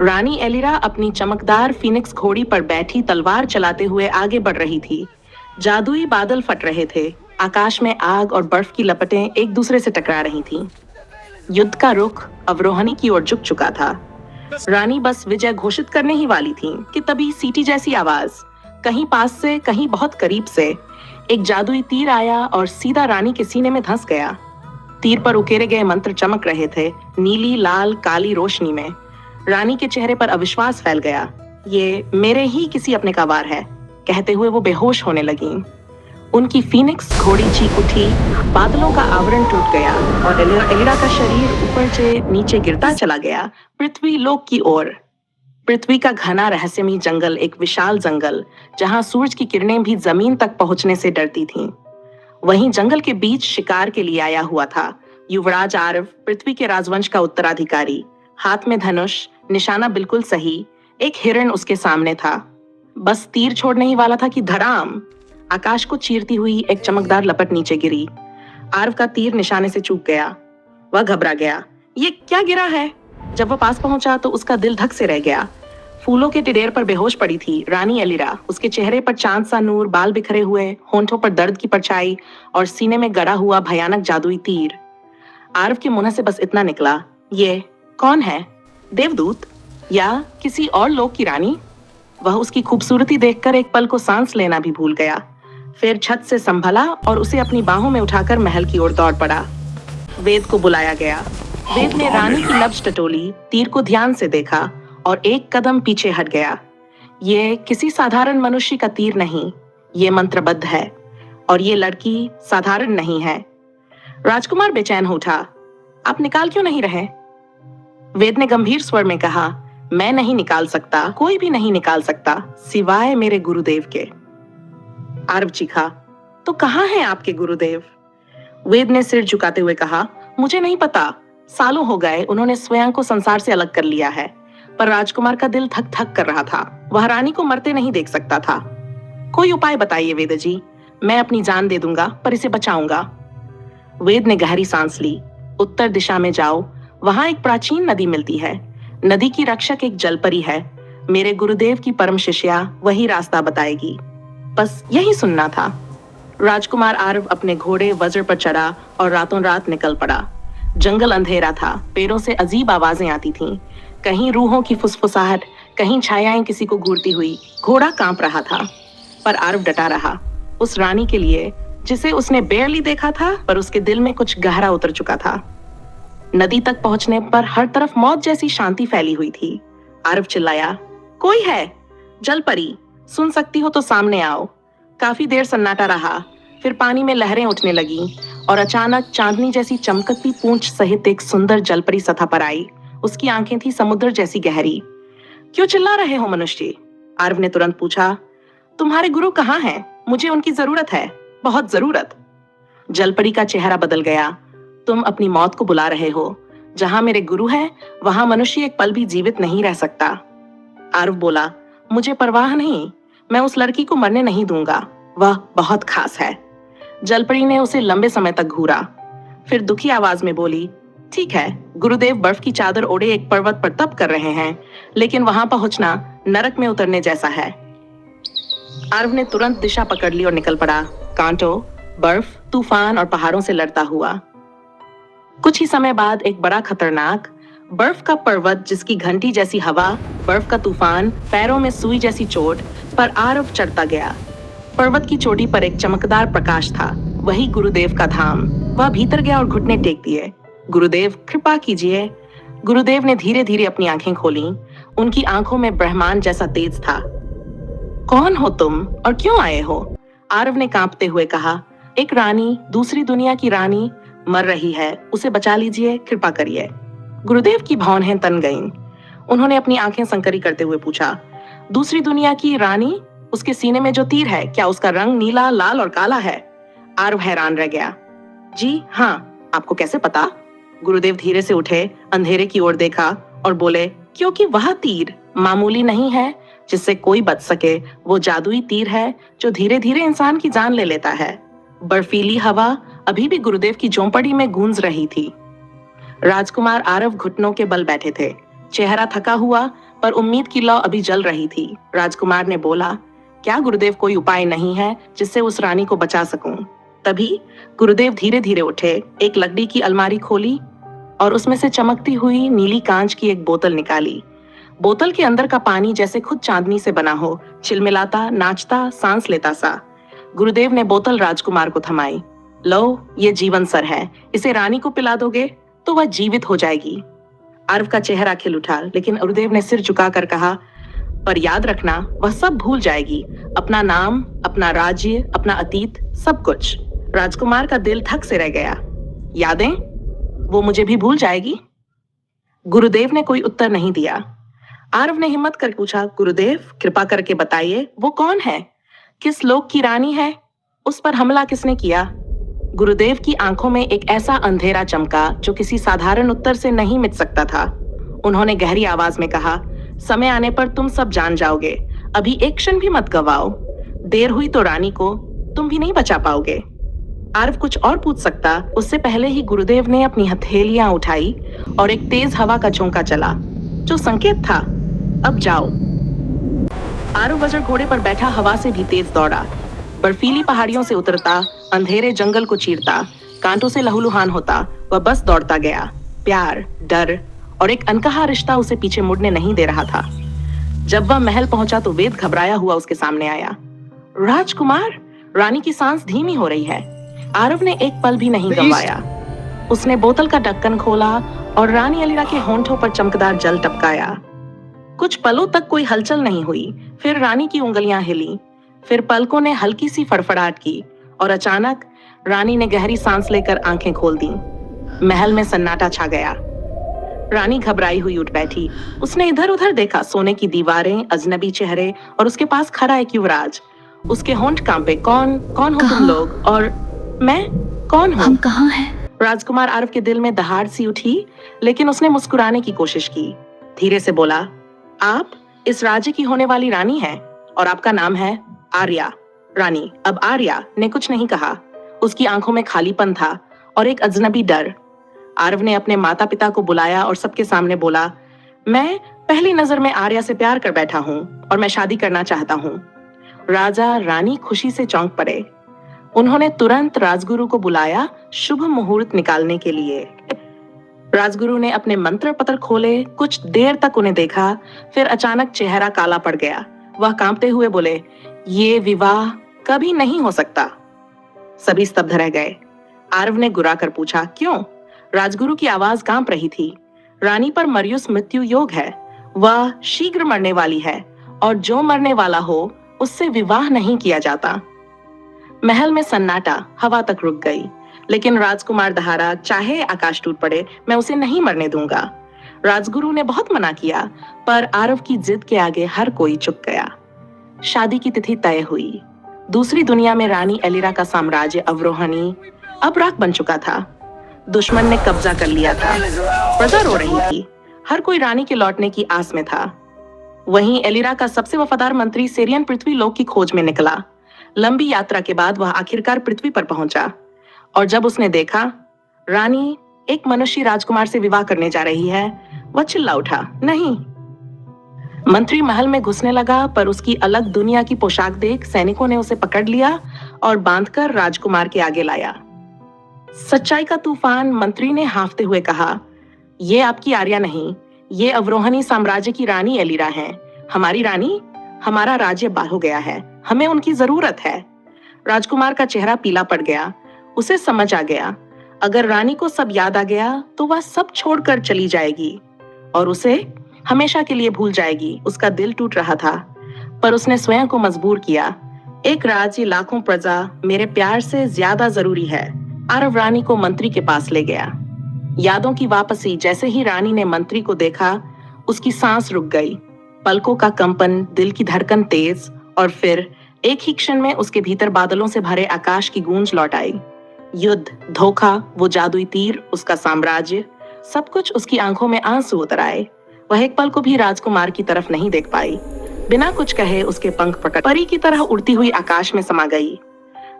रानी एलिरा अपनी चमकदार फीनिक्स घोड़ी पर बैठी तलवार चलाते हुए आगे बढ़ रही थी। जादुई बादल फट रहे थे। आकाश में आग और बर्फ की लपटें एक दूसरे से टकरा रही थीं। युद्ध का रुख अवरोहनी की ओर झुक चुका था। रानी बस विजय घोषित करने ही वाली थी कि तभी सीटी जैसी आवाज, कहीं पास से कहीं बहुत करीब से, एक जादुई तीर आया और सीधा रानी के सीने में धंस गया। तीर पर उकेरे गए मंत्र चमक रहे थे, नीली लाल काली रोशनी में। रानी के चेहरे पर अविश्वास फैल गया। ये मेरे ही किसी अपने का वार है, कहते हुए वो बेहोश होने लगी। उनकी फीनिक्स घोड़ी चीख उठी, बादलों का आवरण टूट गया और एलिरा का शरीर ऊपर से नीचे गिरता चला गया, पृथ्वी लोक की ओर। पृथ्वी का घना रहस्यमयी जंगल, एक विशाल जंगल जहां सूरज की किरणें भी जमीन तक पहुंचने से डरती थीं। वहीं जंगल के बीच शिकार के लिए आया हुआ था युवराज आरव, पृथ्वी के राजवंश का उत्तराधिकारी। हाथ में धनुष, निशाना बिल्कुल सही, एक हिरण उसके सामने था। बस तीर छोड़ने ही वाला था कि धड़ाम, आकाश को चीरती हुई एक चमकदार लपट नीचे गिरी। आरव का तीर निशाने से चूक गया। वह घबरा गया। ये क्या गिरा है? जब वह पास पहुंचा तो उसका दिल धक से रह गया। फूलों के टिडेर पर बेहोश पड़ी थी रानी एलिरा। उसके चेहरे पर चांद सा नूर, बाल बिखरे हुए, होंठों पर दर्द की परछाई और सीने में गड़ा हुआ भयानक जादुई तीर। आरव के मुंह से बस इतना निकला, ये कौन है? देवदूत या किसी और लोक की रानी? वह उसकी खूबसूरती देखकर एक पल को सांस लेना भी भूल गया। फिर छत से संभला और उसे अपनी बाहों में उठाकर महल की ओर दौड़ पड़ा। वेद को बुलाया गया। वेद ने रानी की लब्ज टटोली, तीर को ध्यान से देखा और एक कदम पीछे हट गया। ये किसी साधारण मनुष्य का तीर नहीं, ये मंत्रबद्ध है और ये लड़की साधारण नहीं है। राजकुमार बेचैन हो उठा। आप निकाल क्यों नहीं रहे? वेद ने गंभीर स्वर में कहा, मैं नहीं निकाल सकता, कोई भी नहीं निकाल सकता, सिवाय मेरे गुरुदेव के। आरव चीखा, तो कहाँ हैं आपके गुरुदेव? वेद ने सिर झुकाते हुए कहा, मुझे नहीं पता। सालों हो गए उन्होंने स्वयं को संसार से अलग कर लिया है। पर राजकुमार का दिल धक धक कर रहा था। वह रानी को मरते नहीं देख सकता था। कोई उपाय बताइए वेद जी, मैं अपनी जान दे दूंगा पर इसे बचाऊंगा। वेद ने गहरी सांस ली। उत्तर दिशा में जाओ, वहां एक प्राचीन नदी मिलती है। नदी की रक्षक एक जलपरी है। मेरे गुरुदेव की परम शिष्या वही रास्ता बताएगी। बस यही सुनना था। राजकुमार आरव अपने घोड़े वज्र पर चढ़ा और रातों रात निकल पड़ा। जंगल अंधेरा था, पेड़ों से अजीब आवाजें आती थीं, कहीं रूहों की फुसफुसाहट, कहीं छायाएं किसी को घूरती हुई। घोड़ा कांप रहा था, पर आरव डटा रहा, उस रानी के लिए जिसे उसने बेरली देखा था, पर उसके दिल में कुछ गहरा उतर चुका था। नदी तक पहुंचने पर हर तरफ मौत जैसी शांति फैली हुई थी। आरव चिल्लाया, कोई है? जलपरी, सुन सकती हो तो सामने आओ। काफी देर सन्नाटा रहा, फिर पानी में लहरें उठने लगी और अचानक चांदनी जैसी चमकती पूंछ सहित एक सुंदर जलपरी सतह पर आई। उसकी आंखें थी समुद्र जैसी गहरी। क्यों चिल्ला रहे हो मनुष्य? आरव ने तुरंत पूछा। तुम्हारे गुरु कहाँ हैं? मुझे उनकी जरूरत है, बहुत जरूरत। जलपरी का चेहरा बदल गया। तुम अपनी मौत को बुला रहे हो। जहां मेरे गुरु है वहां मनुष्य एक पल भी जीवित नहीं रह सकता। आरव बोला, मुझे परवाह नहीं, मैं उस लड़की को मरने नहीं दूंगा, वह बहुत खास है। जलपरी ने उसे लंबे समय तक घूरा, फिर दुखी आवाज में बोली, ठीक है, गुरुदेव बर्फ की चादर ओढ़े एक पर्वत पर तप कर रहे हैं, लेकिन वहां पहुंचना नरक में उतरने जैसा है। आरव ने तुरंत दिशा पकड़ ली और निकल पड़ा, कांटों, बर्फ, तूफान और पहाड़ों से लड़ता हुआ। कुछ ही समय बाद एक बड़ा खतरनाक बर्फ का पर्वत, जिसकी घंटी जैसी हवा, बर्फ का तूफान, पैरों में सुई जैसी चोट, पर आरव चढ़ता गया। पर्वत की चोटी पर एक चमकदार प्रकाश था, वही गुरुदेव का धाम। वह भीतर गया और घुटने टेक दिए। गुरुदेव, कृपा कीजिए। गुरुदेव ने धीरे धीरे अपनी आंखें खोली। उनकी आंखों में ब्रह्मांड जैसा तेज था। कौन हो तुम और क्यों आए हो? आरव ने कांपते हुए कहा, एक रानी, दूसरी दुनिया की रानी मर रही है, उसे बचा लीजिए, कृपा करिए। गुरुदेव की भौहें तन गईं। उन्होंने अपनी आंखें संकरी करते हुए पूछा, दूसरी दुनिया की रानी? उसके सीने में जो तीर है, क्या उसका रंग नीला, लाल और काला है? आरव हैरान रह गया। जी हाँ, आपको कैसे पता? गुरुदेव धीरे से उठे, अंधेरे की ओर देखा और बोले, क्योंकि वह तीर मामूली नहीं है जिससे कोई बच सके। वो जादुई तीर है जो धीरे धीरे इंसान की जान ले लेता है। बर्फीली हवा अभी भी गुरुदेव की झोंपड़ी में गूंज रही थी। राजकुमार आरव घुटनों के बल बैठे थे। चेहरा थका हुआ, पर उम्मीद की लौ अभी जल रही थी। राजकुमार ने बोला, क्या गुरुदेव कोई उपाय नहीं है जिससे उस रानी को बचा सकूं? तभी गुरुदेव धीरे धीरे उठे, एक लकड़ी की अलमारी खोली और उसमें से चमकती हुई नीली कांच की एक बोतल निकाली। बोतल के अंदर का पानी जैसे खुद चांदनी से बना हो, चिलमिलाता, नाचता, सांस लेता सा। गुरुदेव ने बोतल राजकुमार को थमाई। लो, ये जीवन सर है, इसे रानी को पिला दोगे तो वह जीवित हो जाएगी। आरव का चेहरा खिल उठा, लेकिन गुरुदेव ने सिर झुकाकर कहा, पर याद रखना, वह सब भूल जाएगी, अपना नाम, अपना राज्य, अपना अतीत, सब कुछ। राजकुमार का दिल धक से रह गया। यादें? वो मुझे भी भूल जाएगी? गुरुदेव ने कोई उत्तर नहीं दिया। आरव ने हिम्मत कर पूछा, गुरुदेव कृपा करके बताइए, वो कौन है? किस लोक की रानी है? उस पर हमला किसने किया? गुरुदेव की आंखों में एक ऐसा अंधेरा चमका जो किसी साधारण उत्तर से नहीं मिट सकता था। उन्होंने गहरी आवाज में कहा, समय आने पर तुम सब जान जाओगे, अभी एक क्षण भी मत गवाओ। देर हुई तो रानी को तुम भी नहीं बचा पाओगे। आरव कुछ और पूछ सकता, उससे पहले ही गुरुदेव ने अपनी हथेलियां उठाई और एक तेज हवा का झोंका चला, जो संकेत था, अब जाओ। आरव वज्र घोड़े पर बैठा हवा से भी तेज दौड़ा, बर्फीली पहाड़ियों से उतरता, अंधेरे जंगल को चीरता, कांटों से लहूलुहान होता, वह बस दौड़ता गया। प्यार, डर और एक अनकहा रिश्ता उसे पीछे मुड़ने नहीं दे रहा था। जब वह महल पहुंचा तो वेद घबराया हुआ उसके सामने आया। राजकुमार, रानी की सांस धीमी हो रही है। आरव ने एक पल भी नहीं गंवाया। उसने बोतल का ढक्कन खोला और रानी अलीरा के होंठों पर चमकदार जल टपकाया। कुछ पलों तक कोई हलचल नहीं हुई, फिर रानी की उंगलियां हिली, फिर पलकों ने हल्की सी फड़फड़ाहट की और अचानक रानी ने गहरी सांस लेकर आंखें खोल दी। महल में सन्नाटा छा गया। रानी घबराई हुई उठ बैठी। उसने इधर उधर देखा, सोने की दीवारें, अजनबी चेहरे और उसके पास खड़ा एक युवराज। उसके होंठ कांपे, कौन कौन हो तुम लोग? और मैं कौन हूँ? हम कहाँ हैं? राजकुमार आरव के दिल में दहाड़ सी उठी, लेकिन उसने मुस्कुराने की कोशिश की। धीरे से बोला, आप इस राज्य की होने वाली रानी हैं और आपका नाम है आर्या। रानी, अब आर्या ने कुछ नहीं कहा। उसकी आंखों में खालीपन था और एक अजनबी डर। आरव ने अपने माता पिता को बुलाया और सबके सामने बोला, मैं पहली नजर में आर्या से प्यार कर बैठा हूँ और मैं शादी करना चाहता हूँ। राजा रानी खुशी से चौंक पड़े। उन्होंने तुरंत राजगुरु को बुलाया शुभ मुहूर्त निकालने के लिए। राजगुरु ने अपने मंत्र पत्र खोले, कुछ देर तक उन्हें देखा, फिर अचानक चेहरा काला पड़ गया। वह कांपते हुए बोले, ये विवाह कभी नहीं हो सकता। सभी स्तब्ध रह गए। आरव ने गुर्रा कर पूछा, क्यों? राजगुरु की आवाज कांप रही थी। रानी पर मरियुस मृत्यु योग है, वह शीघ्र मरने वाली है और जो मरने वाला हो उससे विवाह नहीं किया जाता। महल में सन्नाटा, हवा तक रुक गई, लेकिन राजकुमार दहाड़ा, चाहे आकाश टूट पड़े, मैं उसे नहीं मरने दूंगा। राजगुरु ने बहुत मना किया, पर आरव की जिद के आगे हर कोई झुक गया। शादी की तिथि तय हुई। दूसरी दुनिया में रानी एलिरा का साम्राज्य अवरोहनी अब राख बन चुका था। दुश्मन ने कब्जा कर लिया था। प्रजा रो रही थी। हर कोई रानी के लौटने की आस में था। वहीं एलिरा का सबसे वफादार मंत्री सेरियन पृथ्वी लोक की खोज में निकला। लंबी यात्रा के बाद वह आखिरकार पृथ्वी पर पहुंचा और जब उसने देखा रानी एक मनुष्य राजकुमार से विवाह करने जा रही है, वह चिल्ला उठा, नहीं। मंत्री महल में घुसने लगा, पर उसकी अलग दुनिया की पोशाक देख सैनिकों ने उसे पकड़ लिया और बांधकर राजकुमार के आगे लाया। सच्चाई का तूफान, मंत्री ने हांफते हुए कहा, ये आपकी आर्या नहीं, ये अवरोहनी साम्राज्य की रानी एलिरा है। हमारी रानी, हमारा राज्य बाहर हो गया है, हमें उनकी जरूरत है। राजकुमार का चेहरा पीला पड़ गया। उसे समझ आ गया, अगर रानी को सब याद आ गया तो वह सब छोड़कर चली जाएगी और उसे हमेशा के लिए भूल जाएगी। उसका दिल टूट रहा था, पर उसने स्वयं को मजबूर किया। एक राज्य, लाखों प्रजा मेरे प्यार से ज्यादा जरूरी है। आरव रानी को मंत्री के पास ले गया। यादों की वापसी। जैसे ही रानी ने मंत्री को देखा, उसकी सांस रुक गई। पलकों का कंपन, दिल की धड़कन तेज, और फिर एक ही क्षण में उसके भीतर बादलों से भरे आकाश की गूंज लौट आई। युद्ध, धोखा, वो जादुई तीर, उसका साम्राज्य, सब कुछ उसकी आंखों में आंसू उतर आए। वह एक पल को भी राजकुमार की तरफ नहीं देख पाई। बिना कुछ कहे उसके पंख पकड़ परी की तरह उड़ती हुई आकाश में समा गई।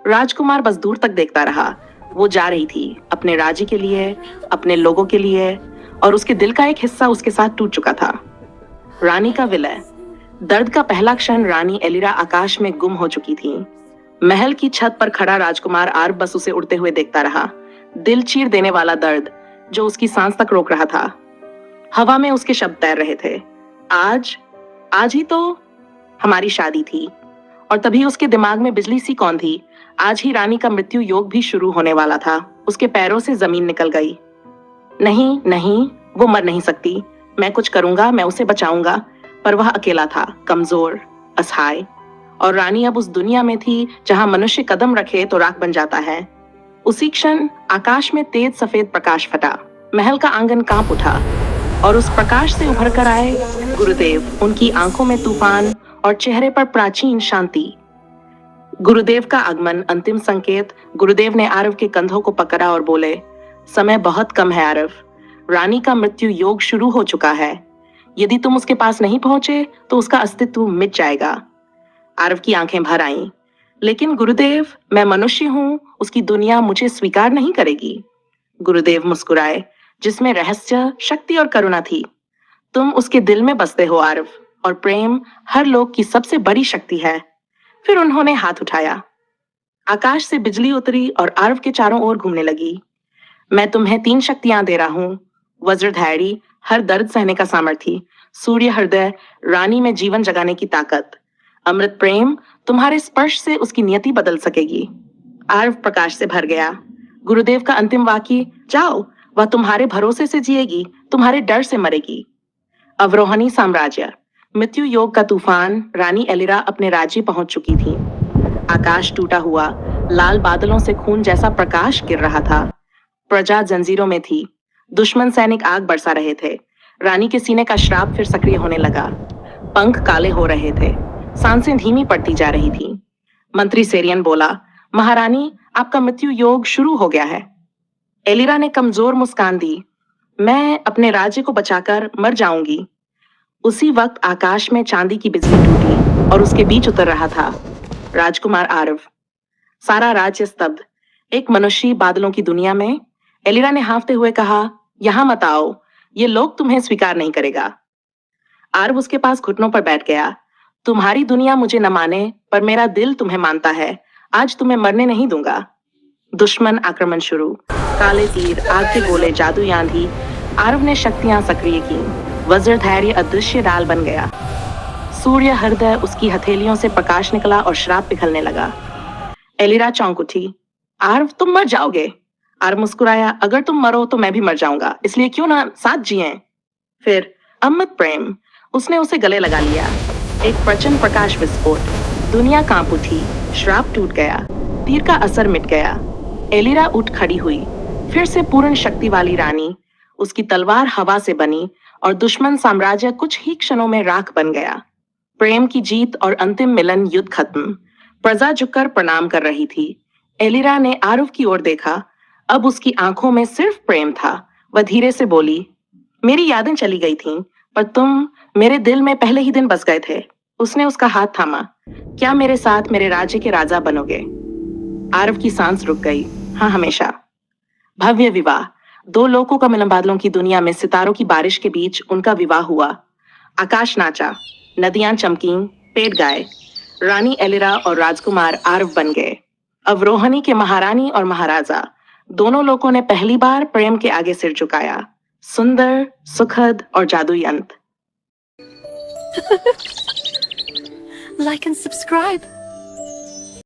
राजकुमार बस दूर तक देखता रहा। वो जा रही थी अपने राज्य के लिए, अपने लोगों के लिए, और उसके दिल का एक हिस्सा उसके साथ टूट चुका था। रानी का विलय। दर्द का पहला क्षण रानी एलिरा आकाश में गुम हो चुकी थी। महल की छत पर खड़ा राजकुमार आर्व बस उसे उड़ते हुए देखता रहा। दिल चीर देने वाला दर्द जो उसकी सांस तक रोक रहा था। हवा में उसके शब्द तैर रहे थे। आज आज ही तो हमारी शादी थी। और तभी उसके दिमाग में बिजली सी कौन थी। आज ही रानी का मृत्यु योग भी शुरू होने वाला था। उसके पैरों से जमीन निकल गई। नहीं नहीं, वो मर नहीं सकती। मैं कुछ करूंगा, मैं उसे बचाऊंगा। पर वह अकेला था, कमजोर, असहाय। और रानी अब उस दुनिया में थी जहां मनुष्य कदम रखे तो राख बन जाता है। उसी क्षण आकाश में तेज सफेद प्रकाश फटा। महल का आंगन कांप उठा और उस प्रकाश से उभर कर आए गुरुदेव, उनकी आंखों में तूफान और चेहरे पर प्राचीन शांति। गुरुदेव का आगमन, अंतिम संकेत। गुरुदेव ने आरव के कंधों को पकड़ा और बोले, समय बहुत कम है आरव। रानी का मृत्यु योग शुरू हो चुका है। यदि तुम उसके पास नहीं पहुंचे तो उसका अस्तित्व मिट जाएगा। आरव की आंखें भर आईं। लेकिन गुरुदेव, मैं मनुष्य हूं, उसकी दुनिया मुझे स्वीकार नहीं करेगी। गुरुदेव मुस्कुराए, जिसमें रहस्य, शक्ति और करुणा थी। तुम उसके दिल में बसते हो आरव, और प्रेम हर लोग की सबसे बड़ी शक्ति है। फिर उन्होंने हाथ उठाया। आकाश से बिजली उतरी और आरव के चारों ओर घूमने लगी। मैं तुम्हें 3 शक्तियां दे रहा हूं। वज्रधारी, हर दर्द सहने का सामर्थ्य। सूर्य हृदय, रानी में जीवन जगाने की ताकत। अमृत प्रेम, तुम्हारे स्पर्श से उसकी नियति बदल सकेगी। आरव प्रकाश से भर गया। गुरुदेव का अंतिम वाक्य, जाओ, वह तुम्हारे भरोसे से जिएगी, तुम्हारे डर से मरेगी। अवरोहनी साम्राज्य। मृत्यु योग का तूफान। रानी एलिरा अपने राज्य पहुंच चुकी थी। आकाश टूटा हुआ, लाल बादलों से खून जैसा प्रकाश गिर रहा था। प्रजा जंजीरों में थी। दुश्मन सैनिक आग बरसा रहे थे। रानी के सीने का श्राप फिर सक्रिय होने लगा। पंख काले हो रहे थे। सांसें धीमी पड़ती जा रही थी। मंत्री सेरियन बोला, महारानी, आपका मृत्यु योग शुरू हो गया है। एलिरा ने कमजोर मुस्कान दी, मैं अपने राज्य को बचाकर मर जाऊंगी। उसी वक्त आकाश में चांदी की बिजली टूटी और उसके बीच उतर रहा था राजकुमार आरव। सारा राज्य स्तब्ध। एक मनुष्य बादलों की दुनिया में। एलिरा ने हाँफते हुए कहा, यहां मत आओ, ये लोग तुम्हें स्वीकार नहीं करेगा। आरव उसके पास घुटनों पर बैठ गया। तुम्हारी दुनिया मुझे न माने, पर मेरा दिल तुम्हें मानता है। आज तुम्हें मरने नहीं दूंगा। दुश्मन आक्रमण शुरू। काले तीर, आग के गोले, जादुई आंधी। आरव ने शक्तियां सक्रिय की। वज्रधारी अदृश्य डाल बन गया। सूर्य हृदय, उसकी हथेलियों से प्रकाश निकला और श्राप पिघलने लगा। एलिरा चौंक उठी। आरव, तुम मर जाओगे। आरव मुस्कुराया, अगर तुम मरो तो मैं भी मर जाऊंगा, इसलिए क्यों ना साथ जिएं। फिर अमृत प्रेम। उसने उसे गले लगा लिया। एक प्रचंड प्रकाश विस्फोट। दुनिया कांप उठी। श्राप टूट गया। तीर का असर मिट गया। एलिरा उठ खड़ी हुई। फिर से पूर्ण शक्ति वाली रानी। उसकी तलवार हवा से बनी और दुश्मन साम्राज्य कुछ ही क्षणों में राख बन गया। प्रेम की जीत और अंतिम मिलन, युद्ध खत्म। प्रजा झुककर प्रणाम कर रही थी। एलिरा ने आरव की ओर देखा। अब उसकी आंखों में सिर्फ प्रेम था। वह धीरे से बोली, मेरी यादें चली गई थीं, पर तुम मेरे दिल में पहले ही दिन बस गए थे। उसने उसका हाथ थामा। क्या मेरे साथ मेरे राज्य के राजा बनोगे? आरव की सांस रुक गई। हाँ, हमेशा। भव्य विवाह। 2 लोगों का मिलन। बादलों की दुनिया में सितारों की बारिश के बीच उनका विवाह हुआ। आकाश नाचा, नदियां चमकीं, पेड़ गाए। रानी एलिरा और राजकुमार आरव बन गए अवरोहनी के महारानी और महाराजा। दोनों लोगों ने पहली बार प्रेम के आगे सिर झुकाया। सुंदर, सुखद और जादुई अंत। Like and subscribe.